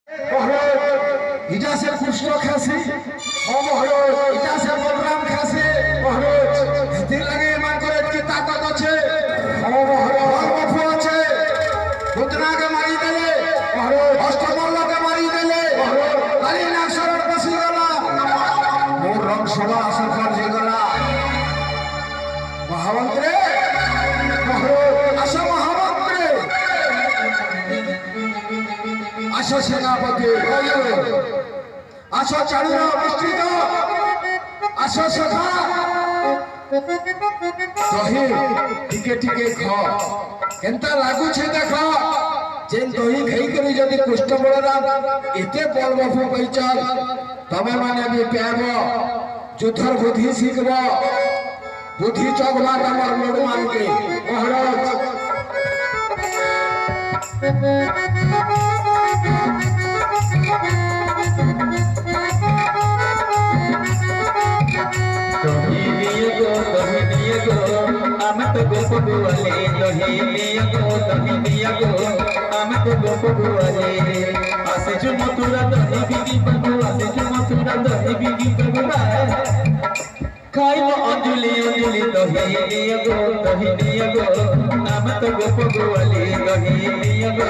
ইটা সে কৃষ্ণ খাসি ইটা সে বলরাম খাসি এতে লাগে মান করে কি তাকত আছে বাপু আছে রুদ্রাকে মারি দেলে অষ্টমল্লকে মারি দেলে কালী নাগসরণ বসি গলা মোর রং সভা সফল হয়ে গলা মহামন্ত্রে আসো মহামন্ত্রে আসো সেনাপতি আসো চারুর বিস্তৃত আসো সখা দহি টিকে টিকে খ কেনতা লাগুছে দেখ যে দহি খাই করে যদি কৃষ্ণ বলরাম এতে বলবফু কইছন তবে মানে বি পেব যুদ্ধর বুদ্ধি শিখব বুদ্ধি চকবা তোমার লোক মানকে মহারাজ I'm to go for Guale, I'm to go for Guale. I said to Motura, the Hibiki Pago, I said to Motura, the Hibiki Pago. Kailo Anjuli, the Hidiago, I'm to go for Guale, the Hidiago,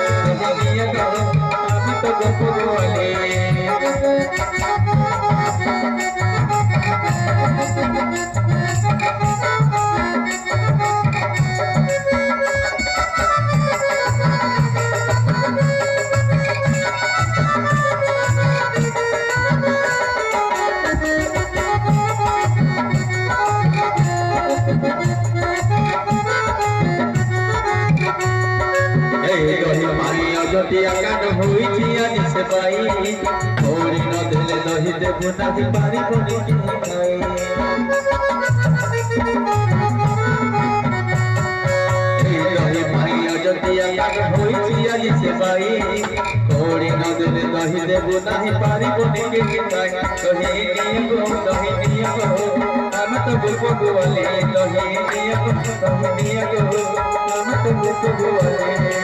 I'm to go for Guale. Jatiya कान होई आनी से पाई थोड़ी न देले दही देबो नाही पारी कोनी की खाई दही मारिया जटिया कान होई आनी से पाई थोड़ी न देले दही देबो नाही पारी कोनी की खाई दही नियो हम तो बुलबुल गोवाले दही नियो हम तो बुलबुल गोवाले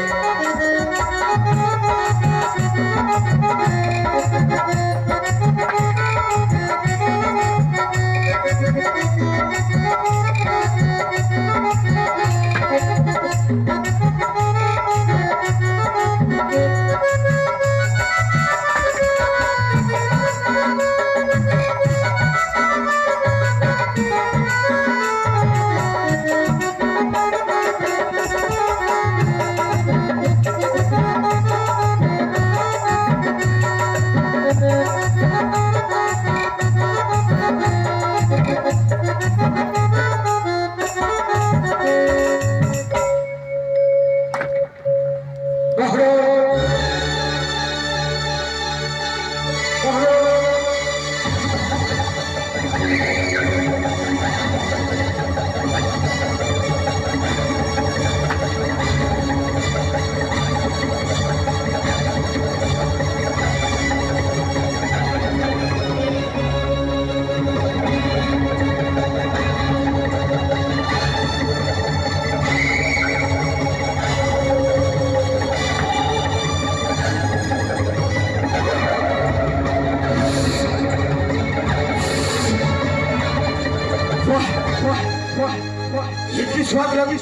स्वाद लगी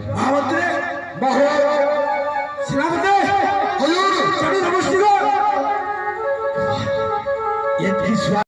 महामंत्री सेनापति हजूर नमस्कार।